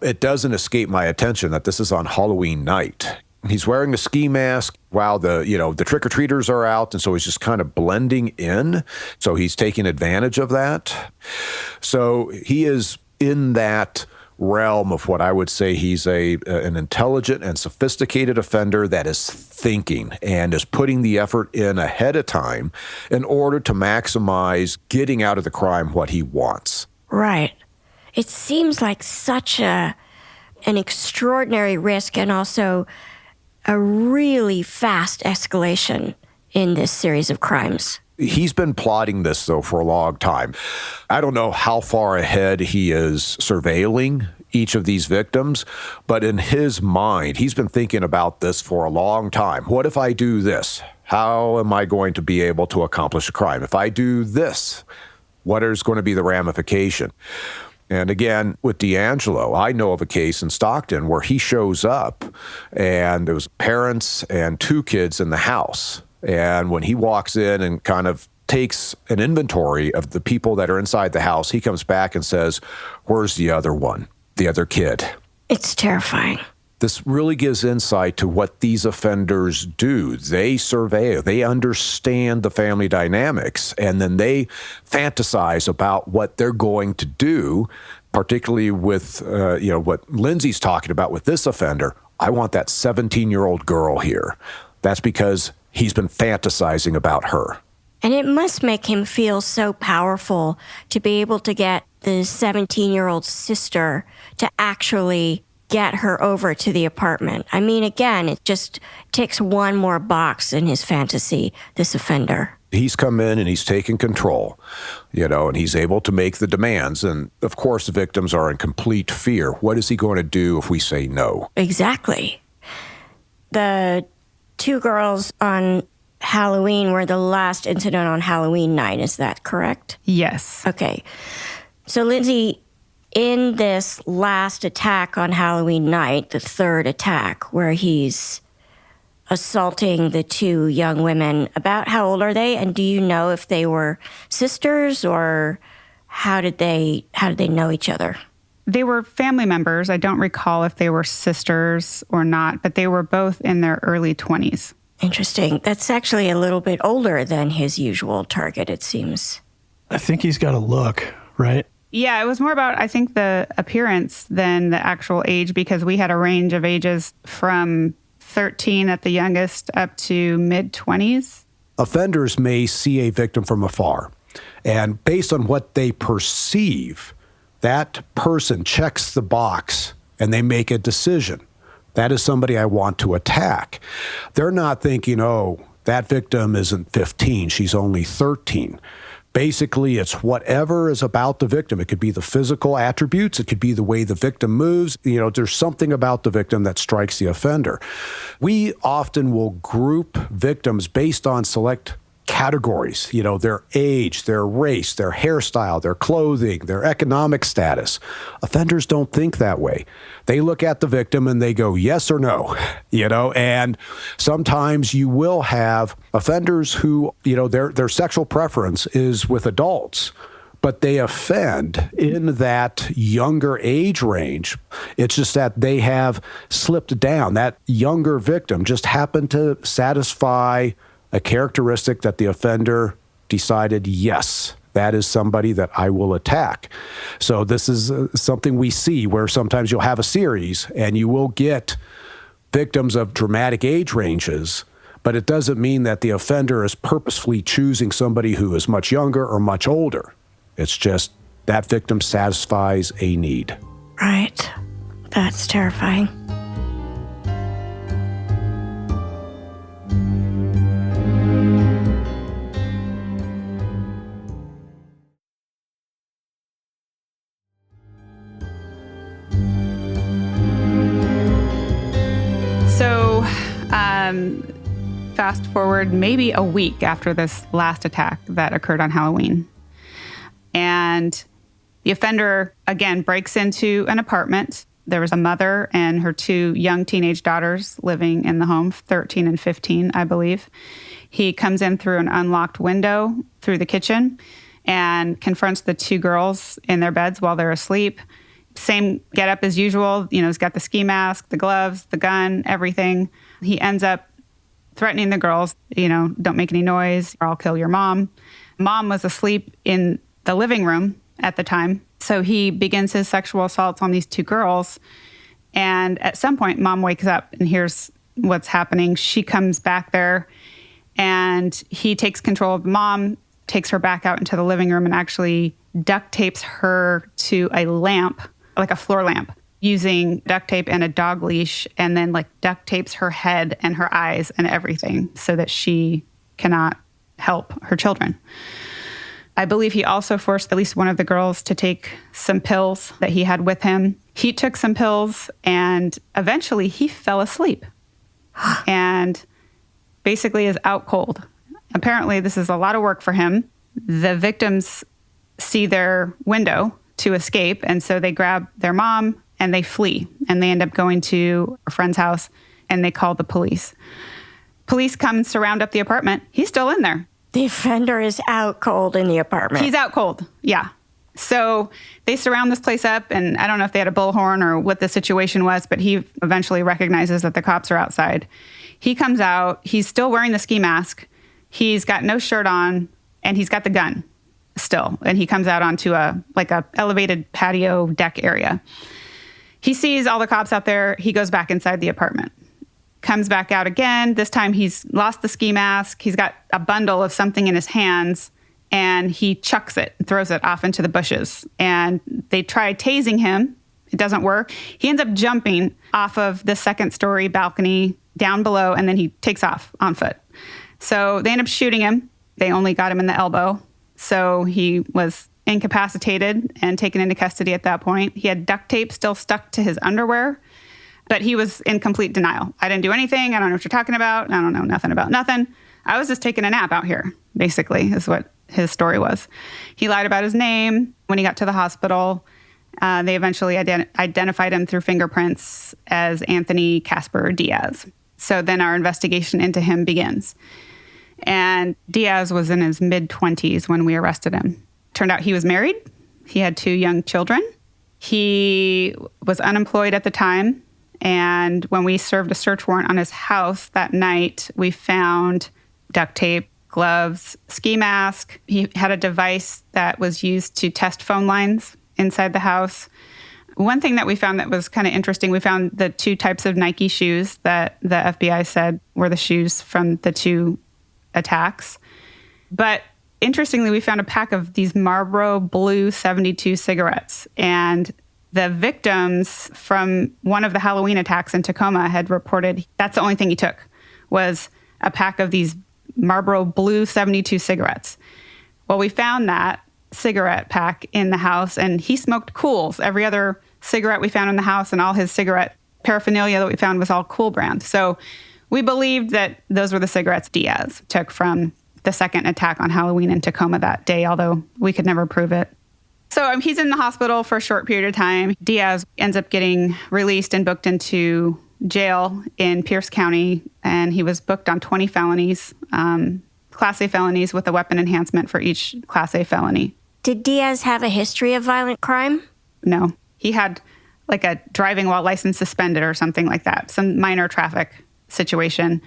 It doesn't escape my attention that this is on Halloween night. He's wearing a ski mask while the trick-or-treaters are out, and so he's just kind of blending in. So he's taking advantage of that. So he is in that realm of what I would say he's an intelligent and sophisticated offender that is thinking and is putting the effort in ahead of time in order to maximize getting out of the crime what he wants. Right. It seems like such an extraordinary risk and also a really fast escalation in this series of crimes. He's been plotting this, though, for a long time. I don't know how far ahead he is surveilling each of these victims, but in his mind, he's been thinking about this for a long time. What if I do this? How am I going to be able to accomplish a crime? If I do this, what is going to be the ramification? And again, with DeAngelo, I know of a case in Stockton where he shows up and there was parents and two kids in the house. And when he walks in and kind of takes an inventory of the people that are inside the house, he comes back and says, where's the other one, the other kid? It's terrifying. This really gives insight to what these offenders do. They survey, they understand the family dynamics, and then they fantasize about what they're going to do, particularly with what Lindsey's talking about with this offender. I want that 17-year-old girl here. That's because he's been fantasizing about her. And it must make him feel so powerful to be able to get the 17-year-old sister to actually get her over to the apartment. I mean, again, it just ticks one more box in his fantasy, this offender. He's come in and he's taken control, and he's able to make the demands. And of course, the victims are in complete fear. What is he going to do if we say no? Exactly. The two girls on Halloween were the last incident on Halloween night. Is that correct? Yes. Okay. So, Lindsey, in this last attack on Halloween night, the third attack, where he's assaulting the two young women, about how old are they? And do you know if they were sisters, or how did they know each other? They were family members. I don't recall if they were sisters or not, but they were both in their early 20s. Interesting. That's actually a little bit older than his usual target, it seems. I think he's got a look, right? Yeah, it was more about, I think, the appearance than the actual age, because we had a range of ages from 13 at the youngest up to mid-20s. Offenders may see a victim from afar, and based on what they perceive, that person checks the box and they make a decision. That is somebody I want to attack. They're not thinking, oh, that victim isn't 15, she's only 13. Basically, it's whatever is about the victim. It could be the physical attributes. It could be the way the victim moves. There's something about the victim that strikes the offender. We often will group victims based on select categories, their age, their race, their hairstyle, their clothing, their economic status. Offenders don't think that way. They look at the victim and they go, yes or no, and sometimes you will have offenders who, their sexual preference is with adults, but they offend in that younger age range. It's just that they have slipped down. That younger victim just happened to satisfy a characteristic that the offender decided, yes, that is somebody that I will attack. So this is something we see where sometimes you'll have a series and you will get victims of dramatic age ranges, but it doesn't mean that the offender is purposefully choosing somebody who is much younger or much older. It's just that victim satisfies a need. Right. That's terrifying. Fast forward maybe a week after this last attack that occurred on Halloween. And the offender, again, breaks into an apartment. There was a mother and her two young teenage daughters living in the home, 13 and 15, I believe. He comes in through an unlocked window through the kitchen and confronts the two girls in their beds while they're asleep. Same getup as usual. He's got the ski mask, the gloves, the gun, everything. He ends up threatening the girls, don't make any noise or I'll kill your mom. Mom was asleep in the living room at the time. So he begins his sexual assaults on these two girls. And at some point, mom wakes up and hears what's happening. She comes back there and he takes control of mom, takes her back out into the living room and actually duct tapes her to a lamp, like a floor lamp, using duct tape and a dog leash, and then duct tapes her head and her eyes and everything so that she cannot help her children. I believe he also forced at least one of the girls to take some pills that he had with him. He took some pills and eventually he fell asleep and basically is out cold. Apparently this is a lot of work for him. The victims see their window to escape, and so they grab their mom and they flee, and they end up going to a friend's house, and they call the police. Police come and surround up the apartment. He's still in there. The offender is out cold in the apartment. He's out cold, yeah. So they surround this place up, and I don't know if they had a bullhorn or what the situation was, but he eventually recognizes that the cops are outside. He comes out. He's still wearing the ski mask. He's got no shirt on, and he's got the gun still. And he comes out onto a elevated patio deck area. He sees all the cops out there. He goes back inside the apartment, comes back out again. This time he's lost the ski mask. He's got a bundle of something in his hands, and he chucks it, throws it off into the bushes. And they try tasing him. It doesn't work. He ends up jumping off of the second-story balcony down below, and then he takes off on foot. So they end up shooting him. They only got him in the elbow. So he was incapacitated and taken into custody at that point. He had duct tape still stuck to his underwear, but he was in complete denial. I didn't do anything. I don't know what you're talking about. I don't know nothing about nothing. I was just taking a nap out here, basically, is what his story was. He lied about his name. When he got to the hospital, they eventually identified him through fingerprints as Anthony Casper Diaz. So then our investigation into him begins. And Diaz was in his mid-20s when we arrested him. Turned out he was married. He had 2 young children. He was unemployed at the time. And when we served a search warrant on his house that night, we found duct tape, gloves, ski mask. He had a device that was used to test phone lines inside the house. One thing that we found that was kind of interesting, we found the 2 types of Nike shoes that the FBI said were the shoes from the 2 attacks. But interestingly, we found a pack of these Marlboro Blue 72 cigarettes. And the victims from one of the Halloween attacks in Tacoma had reported that's the only thing he took was a pack of these Marlboro Blue 72 cigarettes. Well, we found that cigarette pack in the house, and he smoked Kools. Every other cigarette we found in the house and all his cigarette paraphernalia that we found was all Kool brand. So we believed that those were the cigarettes Diaz took from the second attack on Halloween in Tacoma that day, although we could never prove it. So he's in the hospital for a short period of time. Diaz ends up getting released and booked into jail in Pierce County, and he was booked on 20 felonies, Class A felonies with a weapon enhancement for each Class A felony. Did Diaz have a history of violent crime? No. He had like a driving while license suspended or something like that, some minor traffic situation.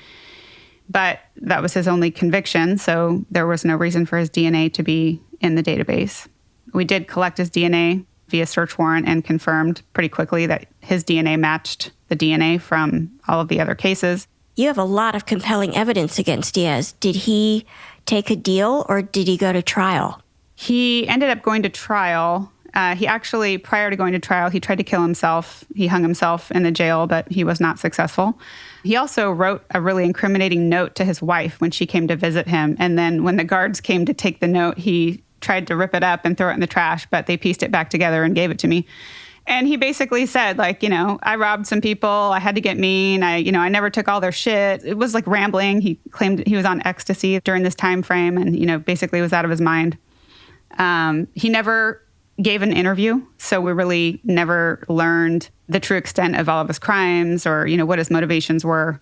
But that was his only conviction, so there was no reason for his DNA to be in the database. We did collect his DNA via search warrant and confirmed pretty quickly that his DNA matched the DNA from all of the other cases. You have a lot of compelling evidence against Diaz. Did he take a deal or did he go to trial? He ended up going to trial. He actually, prior to going to trial, he tried to kill himself. He hung himself in the jail, but he was not successful. He also wrote a really incriminating note to his wife when she came to visit him. And then when the guards came to take the note, he tried to rip it up and throw it in the trash, but they pieced it back together and gave it to me. And he basically said, like, I robbed some people. I had to get mean. I never took all their shit. It was like rambling. He claimed he was on ecstasy during this time frame and, basically was out of his mind. He never gave an interview, so we really never learned the true extent of all of his crimes or, what his motivations were,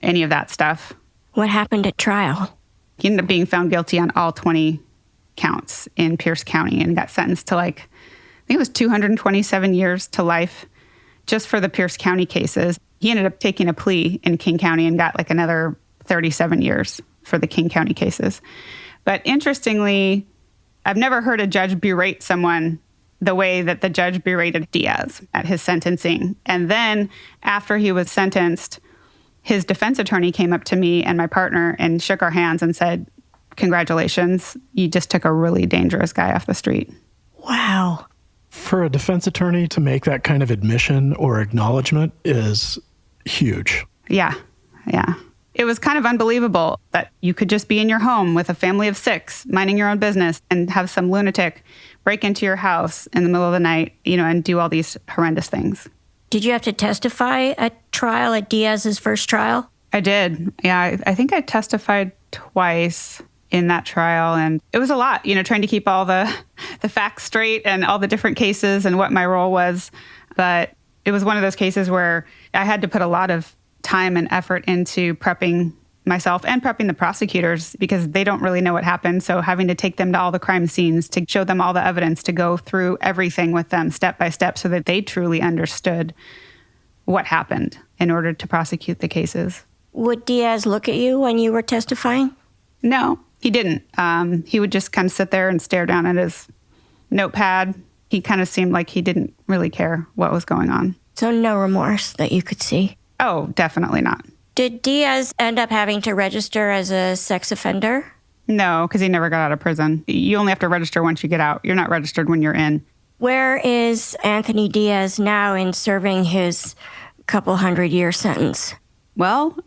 any of that stuff. What happened at trial? He ended up being found guilty on all 20 counts in Pierce County and got sentenced to I think it was 227 years to life just for the Pierce County cases. He ended up taking a plea in King County and got another 37 years for the King County cases. But interestingly, I've never heard a judge berate someone the way that the judge berated Diaz at his sentencing. And then after he was sentenced, his defense attorney came up to me and my partner and shook our hands and said, "Congratulations, you just took a really dangerous guy off the street." Wow. For a defense attorney to make that kind of admission or acknowledgement is huge. Yeah. It was kind of unbelievable that you could just be in your home with a family of 6, minding your own business, and have some lunatic break into your house in the middle of the night, and do all these horrendous things. Did you have to testify at trial, at Diaz's first trial? I did. Yeah, I think I testified twice in that trial, and it was a lot, trying to keep all the facts straight and all the different cases and what my role was. But it was one of those cases where I had to put a lot of time and effort into prepping myself and prepping the prosecutors because they don't really know what happened. So having to take them to all the crime scenes, to show them all the evidence, to go through everything with them step by step so that they truly understood what happened in order to prosecute the cases. Would Diaz look at you when you were testifying? No, he didn't. He would just kind of sit there and stare down at his notepad. He kind of seemed like he didn't really care what was going on. So no remorse that you could see? Oh, definitely not. Did Diaz end up having to register as a sex offender? No, because he never got out of prison. You only have to register once you get out. You're not registered when you're in. Where is Anthony Diaz now in serving his couple 100-year sentence? Well,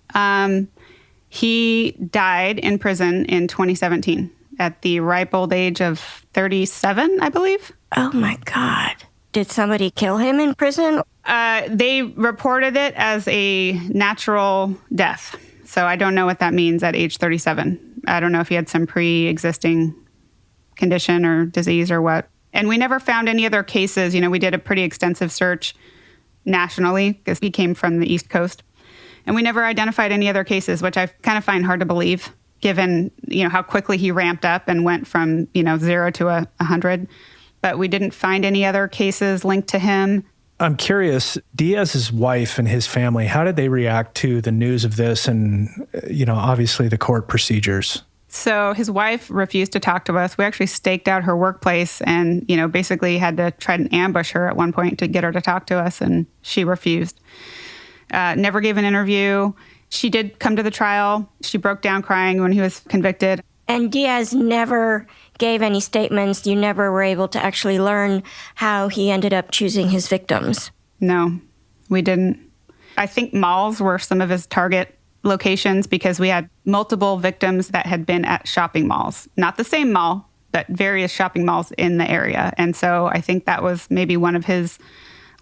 he died in prison in 2017 at the ripe old age of 37, I believe. Oh, my God. Did somebody kill him in prison? They reported it as a natural death. So I don't know what that means at age 37. I don't know if he had some pre-existing condition or disease or what. And we never found any other cases. We did a pretty extensive search nationally because he came from the East Coast. And we never identified any other cases, which I kind of find hard to believe, given, how quickly he ramped up and went from, 0 to 100. But we didn't find any other cases linked to him. I'm curious, Diaz's wife and his family, how did they react to the news of this and, obviously the court procedures? So his wife refused to talk to us. We actually staked out her workplace and, basically had to try and ambush her at one point to get her to talk to us, and she refused. Never gave an interview. She did come to the trial. She broke down crying when he was convicted. And Diaz never gave any statements. You never were able to actually learn how he ended up choosing his victims. No, we didn't. I think malls were some of his target locations because we had multiple victims that had been at shopping malls. Not the same mall, but various shopping malls in the area. And so I think that was maybe one of his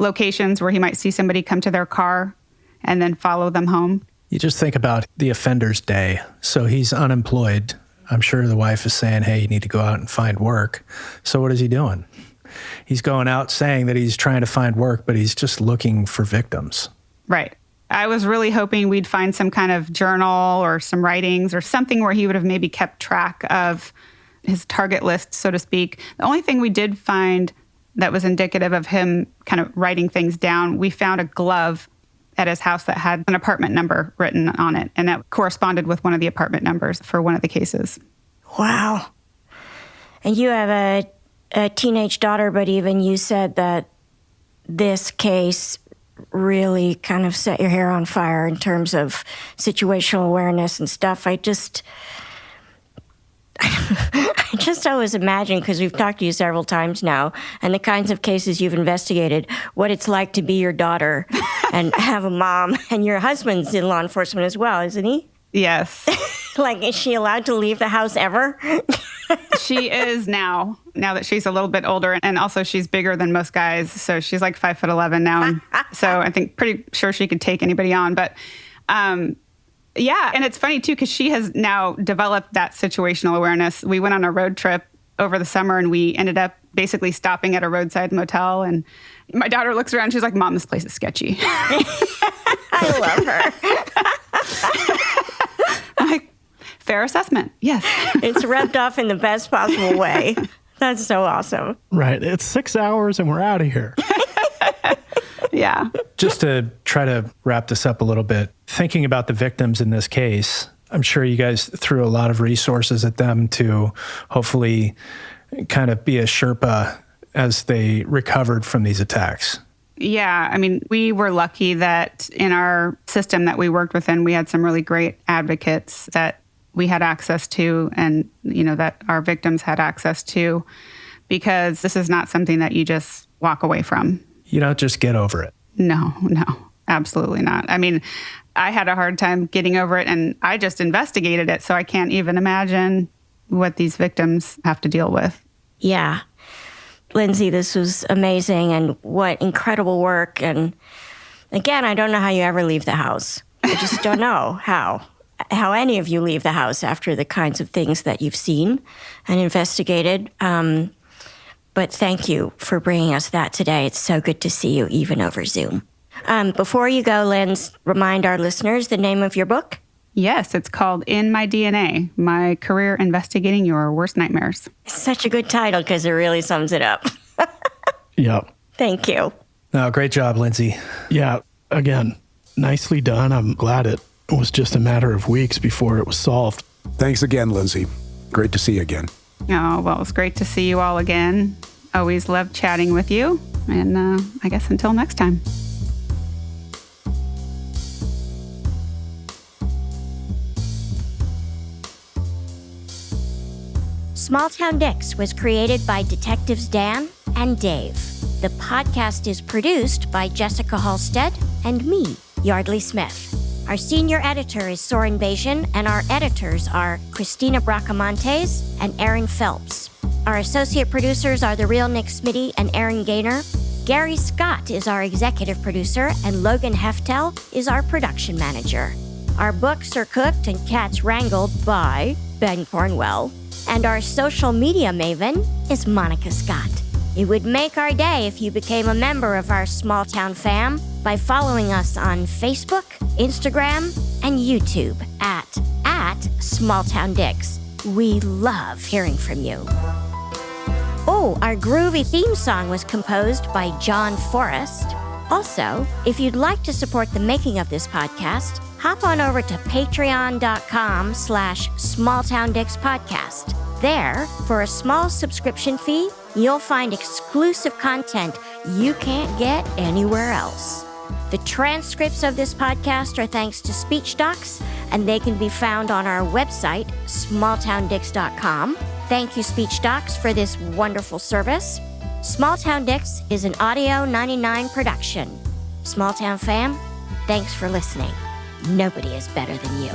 locations where he might see somebody come to their car and then follow them home. You just think about the offender's day. So he's unemployed. I'm sure the wife is saying, hey, you need to go out and find work. So what is he doing? He's going out saying that he's trying to find work, but he's just looking for victims. Right. I was really hoping we'd find some kind of journal or some writings or something where he would have maybe kept track of his target list, so to speak. The only thing we did find that was indicative of him kind of writing things down, we found a glove at his house that had an apartment number written on it, and that corresponded with one of the apartment numbers for one of the cases. Wow. And you have a teenage daughter, but even you said that this case really kind of set your hair on fire in terms of situational awareness and stuff. I just always imagine, because we've talked to you several times now, and the kinds of cases you've investigated, what it's like to be your daughter and have a mom, and your husband's in law enforcement as well, isn't he? Yes. Like, is she allowed to leave the house ever? She is now that she's a little bit older, and also she's bigger than most guys. So she's like 5'11" now. So I think pretty sure she could take anybody on. But yeah, and it's funny too, because she has now developed that situational awareness. We went on a road trip over the summer, and we ended up basically stopping at a roadside motel. And my daughter looks around, she's like, "Mom, this place is sketchy." I love her. I'm like, fair assessment. Yes. It's rubbed off in the best possible way. That's so awesome. Right. It's 6 hours and we're out of here. Yeah. Just to try to wrap this up a little bit, thinking about the victims in this case, I'm sure you guys threw a lot of resources at them to hopefully kind of be a Sherpa as they recovered from these attacks. Yeah. I mean, we were lucky that in our system that we worked within, we had some really great advocates that we had access to, and, that our victims had access to, because this is not something that you just walk away from. You don't just get over it. No, absolutely not. I mean, I had a hard time getting over it, and I just investigated it, so I can't even imagine what these victims have to deal with. Yeah. Lindsey, this was amazing, and what incredible work. And again, I don't know how you ever leave the house. I just don't know how any of you leave the house after the kinds of things that you've seen and investigated. But thank you for bringing us that today. It's so good to see you, even over Zoom. Before you go, Linz, remind our listeners the name of your book. Yes, it's called In My DNA, My Career Investigating Your Worst Nightmares. It's such a good title because it really sums it up. Yep. Thank you. No, great job, Lindsey. Yeah. Again, nicely done. I'm glad it was just a matter of weeks before it was solved. Thanks again, Lindsey. Great to see you again. Oh, well, it's great to see you all again. Always love chatting with you. And I guess until next time. Small Town Dicks was created by Detectives Dan and Dave. The podcast is produced by Jessica Halstead and me, Yardley Smith. Our senior editor is Soren Bajan, and our editors are Christina Bracamontes and Aaron Phelps. Our associate producers are the real Nick Smitty and Aaron Gaynor. Gary Scott is our executive producer, and Logan Heftel is our production manager. Our books are cooked and cats wrangled by Ben Cornwell. And our social media maven is Monica Scott. It would make our day if you became a member of our small town fam by following us on Facebook, Instagram, and YouTube at SmallTownDicks. We love hearing from you. Oh, our groovy theme song was composed by John Forrest. Also, if you'd like to support the making of this podcast, hop on over to patreon.com/smalltowndickspodcast. There, for a small subscription fee, you'll find exclusive content you can't get anywhere else. The transcripts of this podcast are thanks to speech docs, and they can be found on our website, smalltowndicks.com. Thank you, Speech Docs, for this wonderful service. Small Town Dicks is an Audio 99 production. Small Town fam, thanks for listening. Nobody is better than you.